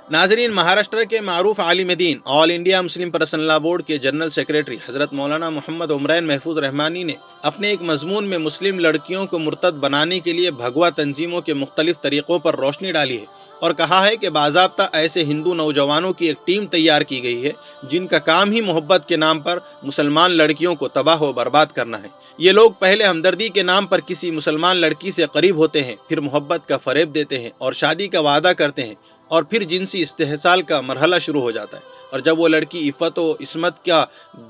नाजरीन, महाराष्ट्र के मारूफ आलिम दीन all India Muslim personal law board के जनरल सेक्रेटरी हज़रत मौलाना मोहम्मद उमरैन महफूज रहमानी ने अपने एक मजमून में मुस्लिम लड़कियों को मुर्तद बनाने के लिए भगवा तंजीमों के मुख्तलिफ तरीक़ों पर रोशनी डाली है और कहा है कि बाज़ाब्ता ऐसे हिंदू नौजवानों की एक टीम तैयार की गई है जिनका काम ही मोहब्बत के नाम पर मुसलमान लड़कियों को तबाह व बर्बाद करना है। ये लोग पहले हमदर्दी के नाम पर किसी मुसलमान लड़की से करीब होते हैं, फिर मोहब्बत का फरेब देते हैं और शादी का वादा करते हैं और फिर जिनसी इस्तेहसाल का मरहला शुरू हो जाता है। और जब वो लड़की इफ़्फ़त व इस्मत का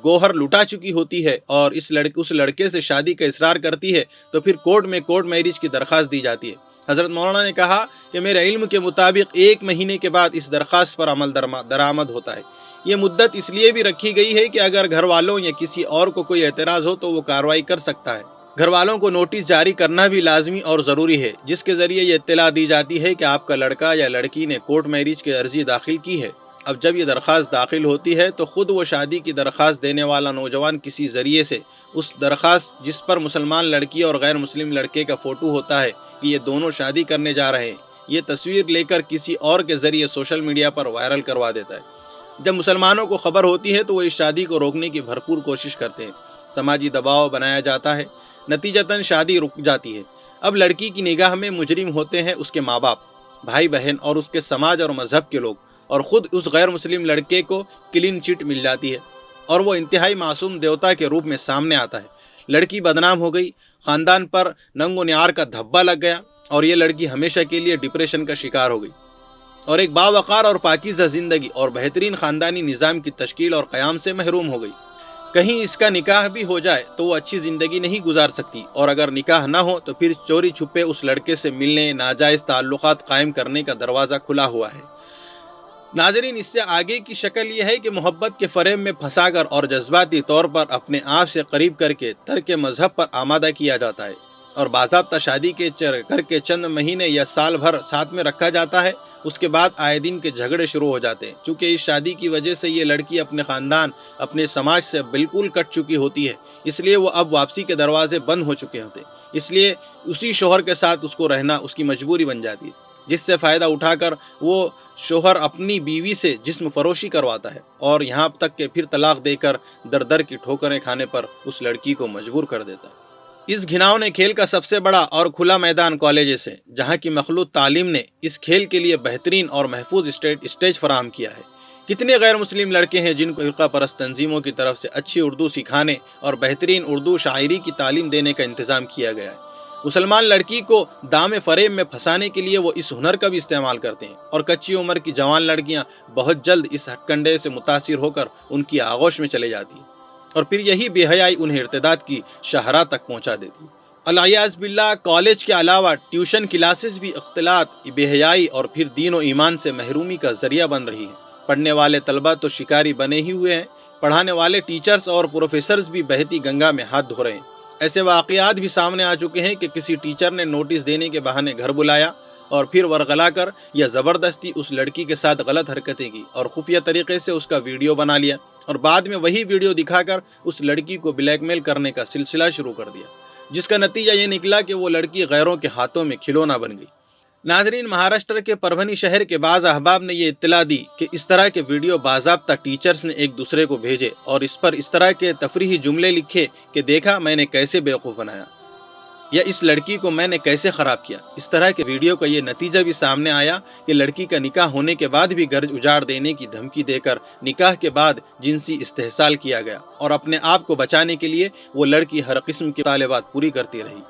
गोहर लुटा चुकी होती है और उस लड़के से शादी का इसरार करती है तो फिर कोर्ट में कोर्ट मैरिज की दरख्वास्त दी जाती है। हज़रत मौलाना ने कहा कि मेरे इल्म के मुताबिक 1 महीने के बाद इस दरख्वास्त पर अमल दरामद होता है। ये मुद्दत इसलिए भी रखी गई है कि अगर घर वालों या किसी और को कोई एतराज़ हो तो वो कार्रवाई कर सकता है। घर वालों को नोटिस जारी करना भी लाजमी और ज़रूरी है, जिसके ज़रिए ये इत्तला दी जाती है कि आपका लड़का या लड़की ने कोर्ट मैरिज की अर्जी दाखिल की है। अब जब ये दरख्वास्त दाखिल होती है तो ख़ुद वो शादी की दरख्वास्त देने वाला नौजवान किसी ज़रिए से उस दरख्वास्त जिस पर मुसलमान लड़की और गैर मुस्लिम लड़के का फ़ोटो होता है कि ये दोनों शादी करने जा रहे हैं, ये तस्वीर लेकर किसी और के ज़रिए सोशल मीडिया पर वायरल करवा देता है। जब मुसलमानों को खबर होती है तो वो इस शादी को रोकने की भरपूर कोशिश करते हैं। समाजी दबाव बनाया जाता है, नतीजतन शादी रुक जाती है। अब लड़की की निगाह में मुजरिम होते हैं उसके माँ बाप, भाई बहन और उसके समाज और मज़हब के लोग, और ख़ुद उस गैर मुस्लिम लड़के को क्लीन चिट मिल जाती है और वो इंतहाई मासूम देवता के रूप में सामने आता है। लड़की बदनाम हो गई, ख़ानदान पर नंगो न्यार का धब्बा लग गया और ये लड़की हमेशा के लिए डिप्रेशन का शिकार हो गई और एक बावकार और पाकीज़ा ज़िंदगी और बेहतरीन ख़ानदानी निज़ाम की तश्कील और क़याम से महरूम हो गई। कहीं इसका निकाह भी हो जाए तो वो अच्छी ज़िंदगी नहीं गुजार सकती, और अगर निकाह ना हो तो फिर चोरी छुपे उस लड़के से मिलने, नाजायज़ ताल्लुक़ात कायम करने का दरवाज़ा खुला हुआ है। नाज़रीन, इससे आगे की शक्ल यह है कि मोहब्बत के फ़रेब में फंसाकर और जज्बाती तौर पर अपने आप से करीब करके तर्क मज़हब पर आमादा किया जाता है और बाज़ाब्ता शादी के करके चंद महीने या साल भर साथ में रखा जाता है। उसके बाद आए दिन के झगड़े शुरू हो जाते हैं। चूँकि इस शादी की वजह से ये लड़की अपने ख़ानदान, अपने समाज से बिल्कुल कट चुकी होती है, इसलिए वो अब वापसी के दरवाजे बंद हो चुके होते हैं। इसलिए उसी शोहर के साथ उसको रहना उसकी मजबूरी बन जाती है, जिससे फ़ायदा उठाकर वो शोहर अपनी बीवी से जिस्म फरोशी करवाता है और यहाँ तक कि फिर तलाक देकर दर दर की ठोकरें खाने पर उस लड़की को मजबूर कर देता है। इस घिनौने खेल का सबसे बड़ा और खुला मैदान कॉलेजेस है, जहाँ की मखलूत तालीम ने इस खेल के लिए बेहतरीन और महफूज स्टेज फराहम किया है। कितने गैर मुस्लिम लड़के हैं जिनको फ़िरक़ा परस्त तंजीमों की तरफ से अच्छी उर्दू सिखाने और बेहतरीन उर्दू शायरी की तालीम देने का इंतज़ाम किया गया है। मुसलमान लड़की को दाम फ़रेब में फंसाने के लिए वो इस हुनर का भी इस्तेमाल करते हैं और कच्ची उम्र की जवान लड़कियां बहुत जल्द इस हथकंडे से मुतासिर होकर उनकी आगोश में चले जाती हैं और फिर यही बेहयाई उन्हें इर्तिदाद की शाहरा तक पहुंचा देती है। अलियाज़ बिल्लाह, कॉलेज के अलावा ट्यूशन क्लासेस भी इख्तिलात, बेहयाई और फिर दीन और ईमान से महरूमी का ज़रिया बन रही है। पढ़ने वाले तलबा तो शिकारी बने ही हुए हैं, पढ़ाने वाले टीचर्स और प्रोफेसर्स भी बहती गंगा में हाथ धो रहे हैं। ऐसे वाक़यात भी सामने आ चुके हैं कि किसी टीचर ने नोटिस देने के बहाने घर बुलाया और फिर वर्गला कर या ज़बरदस्ती उस लड़की के साथ गलत हरकतें की और खुफिया तरीके से उसका वीडियो बना लिया और बाद में वही वीडियो दिखाकर उस लड़की को ब्लैकमेल करने का सिलसिला शुरू कर दिया, जिसका नतीजा ये निकला कि वो लड़की गैरों के हाथों में खिलौना बन गई। नाजरीन, महाराष्ट्र के परभनी शहर के बाज़ अहबाब ने ये इत्तला दी कि इस तरह के वीडियो बाज़ाब्ता टीचर्स ने एक दूसरे को भेजे और इस पर इस तरह के तफरीही जुमले लिखे कि देखा मैंने कैसे बेवकूफ़ बनाया या इस लड़की को मैंने कैसे ख़राब किया। इस तरह के वीडियो का ये नतीजा भी सामने आया कि लड़की का निकाह होने के बाद भी घर उजाड़ देने की धमकी देकर निकाह के बाद जिनसी इस्तेहसाल किया गया और अपने आप को बचाने के लिए वो लड़की हर किस्म की तालिबात पूरी करती रही।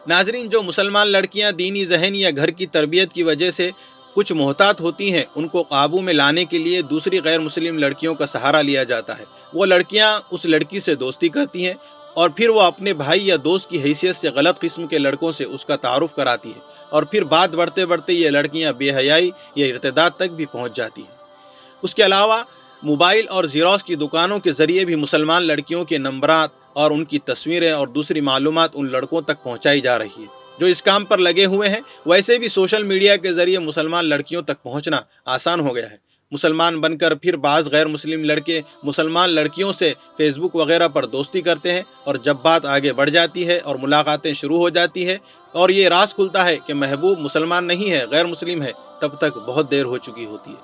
नाजरीन, जो मुसलमान लड़कियां दीनी जहन या घर की तरबियत की वजह से कुछ मोहतात होती हैं, उनको काबू में लाने के लिए दूसरी गैर मुस्लिम लड़कियों का सहारा लिया जाता है। वो लड़कियां उस लड़की से दोस्ती करती हैं और फिर वो अपने भाई या दोस्त की हैसियत से गलत किस्म के लड़कों से उसका तारुफ कराती है और फिर बात बढ़ते बढ़ते ये लड़कियां बेहयाई या इर्तिदाद तक भी पहुँच जाती हैं। उसके अलावा मोबाइल और ज़ेरॉक्स की दुकानों के ज़रिए भी मुसलमान लड़कियों के नंबरात और उनकी तस्वीरें और दूसरी मालूमात उन लड़कों तक पहुंचाई जा रही है जो इस काम पर लगे हुए हैं। वैसे भी सोशल मीडिया के ज़रिए मुसलमान लड़कियों तक पहुंचना आसान हो गया है। मुसलमान बनकर फिर बाज़ गैर मुस्लिम लड़के मुसलमान लड़कियों से फेसबुक वगैरह पर दोस्ती करते हैं और जब बात आगे बढ़ जाती है और मुलाकातें शुरू हो जाती है और ये राज खुलता है कि महबूब मुसलमान नहीं है, गैर मुस्लिम है, तब तक बहुत देर हो चुकी होती है।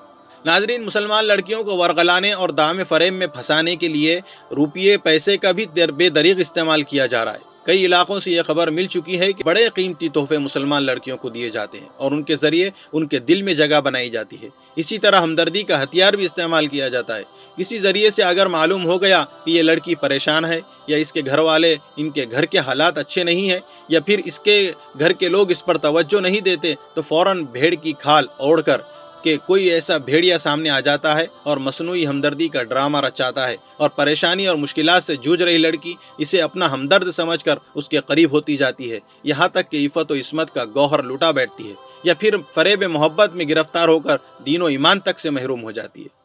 ناظرین، مسلمان لڑکیوں کو ورغلانے اور دام فریب میں پھنسانے کے لیے روپیے پیسے کا بھی بے دریغ استعمال کیا جا رہا ہے۔ کئی علاقوں سے یہ خبر مل چکی ہے کہ بڑے قیمتی تحفے مسلمان لڑکیوں کو دیے جاتے ہیں اور ان کے ذریعے ان کے دل میں جگہ بنائی جاتی ہے۔ اسی طرح ہمدردی کا ہتھیار بھی استعمال کیا جاتا ہے۔ کسی ذریعے سے اگر معلوم ہو گیا کہ یہ لڑکی پریشان ہے، یا اس کے گھر والے، ان کے گھر کے حالات اچھے نہیں ہیں، یا پھر اس کے گھر کے لوگ اس پر توجہ نہیں دیتے، تو فوراً بھیڑ کی کھال اوڑھ کر کہ کوئی ایسا بھیڑیا سامنے آ جاتا ہے اور مصنوعی ہمدردی کا ڈرامہ رچاتا ہے، اور پریشانی اور مشکلات سے جوجھ رہی لڑکی اسے اپنا ہمدرد سمجھ کر اس کے قریب ہوتی جاتی ہے، یہاں تک کہ عفت و عصمت کا گوہر لٹا بیٹھتی ہے، یا پھر فریب محبت میں گرفتار ہو کر دین و ایمان تک سے محروم ہو جاتی ہے۔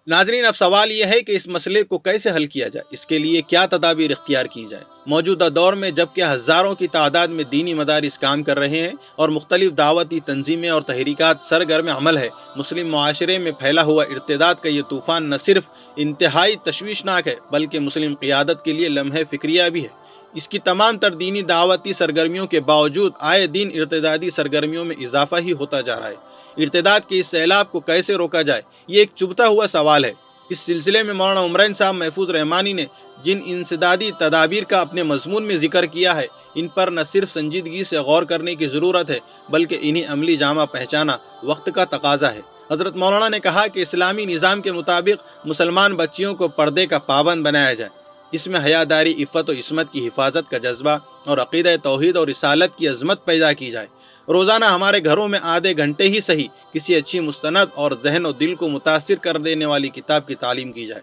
ناظرین، اب سوال یہ ہے کہ اس مسئلے کو کیسے حل کیا جائے، اس کے لیے کیا تدابیر اختیار کی جائے۔ موجودہ دور میں جبکہ ہزاروں کی تعداد میں دینی مدارس کام کر رہے ہیں اور مختلف دعوتی تنظیمیں اور تحریکات سرگرم عمل ہے، مسلم معاشرے میں پھیلا ہوا ارتداد کا یہ طوفان نہ صرف انتہائی تشویشناک ہے بلکہ مسلم قیادت کے لیے لمحہ فکریہ بھی ہے۔ اس کی تمام تر دینی دعوتی سرگرمیوں کے باوجود آئے دن ارتدادی سرگرمیوں میں اضافہ ہی ہوتا جا رہا ہے۔ ارتداد کے اس سیلاب کو کیسے روکا جائے، یہ ایک چبھتا ہوا سوال ہے۔ اس سلسلے میں مولانا عمرین صاحب محفوظ رحمانی نے جن انسدادی تدابیر کا اپنے مضمون میں ذکر کیا ہے، ان پر نہ صرف سنجیدگی سے غور کرنے کی ضرورت ہے بلکہ انہیں عملی جامہ پہچانا وقت کا تقاضا ہے۔ حضرت مولانا نے کہا کہ اسلامی نظام کے مطابق مسلمان بچیوں کو پردے کا پابند بنایا جائے، اس میں حیاداری، عفت و عصمت کی حفاظت کا جذبہ اور عقیدہ توحید اور رسالت کی عظمت پیدا کی جائے۔ روزانہ ہمارے گھروں میں آدھے گھنٹے ہی صحیح کسی اچھی مستند اور ذہن و دل کو متاثر کر دینے والی کتاب کی تعلیم کی جائے،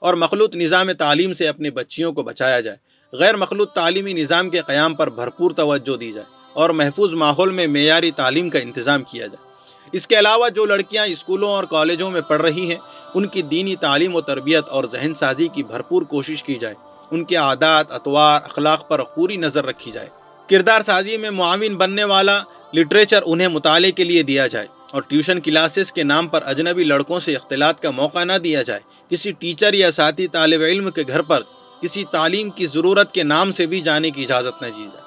اور مخلوط نظام تعلیم سے اپنے بچیوں کو بچایا جائے۔ غیر مخلوط تعلیمی نظام کے قیام پر بھرپور توجہ دی جائے اور محفوظ ماحول میں معیاری تعلیم کا انتظام کیا جائے۔ اس کے علاوہ جو لڑکیاں اسکولوں اور کالجوں میں پڑھ رہی ہیں، ان کی دینی تعلیم و تربیت اور ذہن سازی کی بھرپور کوشش کی جائے۔ ان کے عادات، اطوار، اخلاق پر پوری نظر رکھی جائے۔ کردار سازی میں معاون بننے والا لٹریچر انہیں مطالعے کے لیے دیا جائے، اور ٹیوشن کلاسز کے نام پر اجنبی لڑکوں سے اختلاط کا موقع نہ دیا جائے۔ کسی ٹیچر یا ساتھی طالب علم کے گھر پر کسی تعلیم کی ضرورت کے نام سے بھی جانے کی اجازت نہ دی جائے۔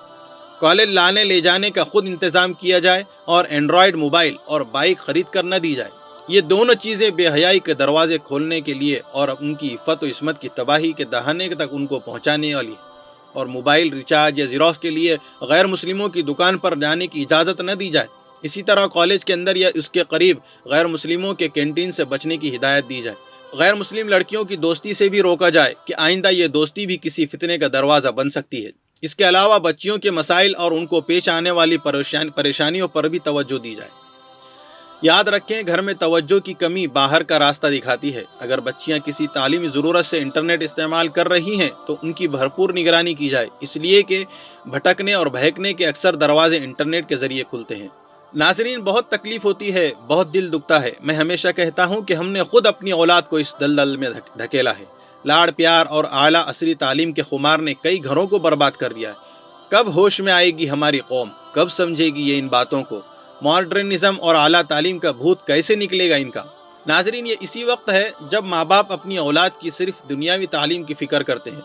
کالج لانے لے جانے کا خود انتظام کیا جائے، اور اینڈرائیڈ موبائل اور بائک خرید کر نہ دی جائے۔ یہ دونوں چیزیں بے حیائی کے دروازے کھولنے کے لیے اور ان کی عفت و عصمت کی تباہی کے دہانے تک ان کو پہنچانے والی ہے۔ اور موبائل ریچارج یا زیروکس کے لیے غیر مسلموں کی دکان پر جانے کی اجازت نہ دی جائے۔ اسی طرح کالج کے اندر یا اس کے قریب غیر مسلموں کے کینٹین سے بچنے کی ہدایت دی جائے۔ غیر مسلم لڑکیوں کی دوستی سے بھی روکا جائے کہ آئندہ یہ دوستی بھی کسی فتنے کا دروازہ بن سکتی ہے۔ اس کے علاوہ بچیوں کے مسائل اور ان کو پیش آنے والی پریشانیوں پر بھی توجہ دی جائے۔ یاد رکھیں، گھر میں توجہ کی کمی باہر کا راستہ دکھاتی ہے۔ اگر بچیاں کسی تعلیمی ضرورت سے انٹرنیٹ استعمال کر رہی ہیں تو ان کی بھرپور نگرانی کی جائے، اس لیے کہ بھٹکنے اور بہکنے کے اکثر دروازے انٹرنیٹ کے ذریعے کھلتے ہیں۔ ناظرین، بہت تکلیف ہوتی ہے، بہت دل دکھتا ہے۔ میں ہمیشہ کہتا ہوں کہ ہم نے خود اپنی اولاد کو اس دلدل میں دھکیلا ہے۔ لاڑ پیار اور اعلیٰ عصری تعلیم کے خمار نے کئی گھروں کو برباد کر دیا ہے۔ کب ہوش میں آئے گی ہماری قوم؟ کب سمجھے گی یہ ان باتوں کو؟ ماڈرنزم اور اعلیٰ تعلیم کا بھوت کیسے نکلے گا ان کا؟ ناظرین، یہ اسی وقت ہے جب ماں باپ اپنی اولاد کی صرف دنیاوی تعلیم کی فکر کرتے ہیں۔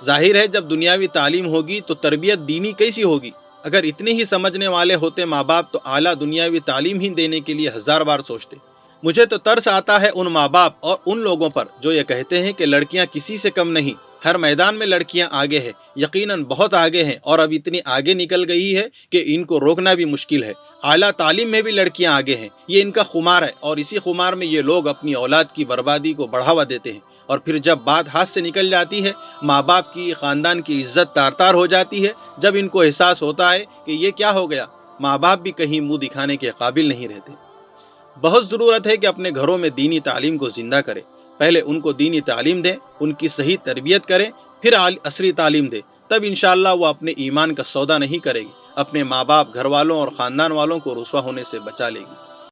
ظاہر ہے، جب دنیاوی تعلیم ہوگی تو تربیت دینی کیسی ہوگی؟ اگر اتنے ہی سمجھنے والے ہوتے ماں باپ تو اعلیٰ دنیاوی تعلیم ہی دینے کے لیے ہزار بار سوچتے۔ مجھے تو ترس آتا ہے ان ماں باپ اور ان لوگوں پر جو یہ کہتے ہیں کہ لڑکیاں کسی سے کم نہیں، ہر میدان میں لڑکیاں آگے ہیں۔ یقیناً بہت آگے ہیں، اور اب اتنی آگے نکل گئی ہے کہ ان کو روکنا بھی مشکل ہے۔ اعلیٰ تعلیم میں بھی لڑکیاں آگے ہیں، یہ ان کا خمار ہے، اور اسی خمار میں یہ لوگ اپنی اولاد کی بربادی کو بڑھاوا دیتے ہیں۔ اور پھر جب بات ہاتھ سے نکل جاتی ہے، ماں باپ کی، خاندان کی عزت تار تار ہو جاتی ہے۔ جب ان کو احساس ہوتا ہے کہ یہ کیا ہو گیا، ماں باپ بھی کہیں منہ دکھانے کے قابل نہیں رہتے۔ بہت ضرورت ہے کہ اپنے گھروں میں دینی تعلیم کو زندہ کریں۔ پہلے ان کو دینی تعلیم دیں، ان کی صحیح تربیت کریں، پھر عصری تعلیم دیں۔ تب انشاءاللہ وہ اپنے ایمان کا سودا نہیں کرے گی، اپنے ماں باپ، گھر والوں اور خاندان والوں کو رسوا ہونے سے بچا لے گی۔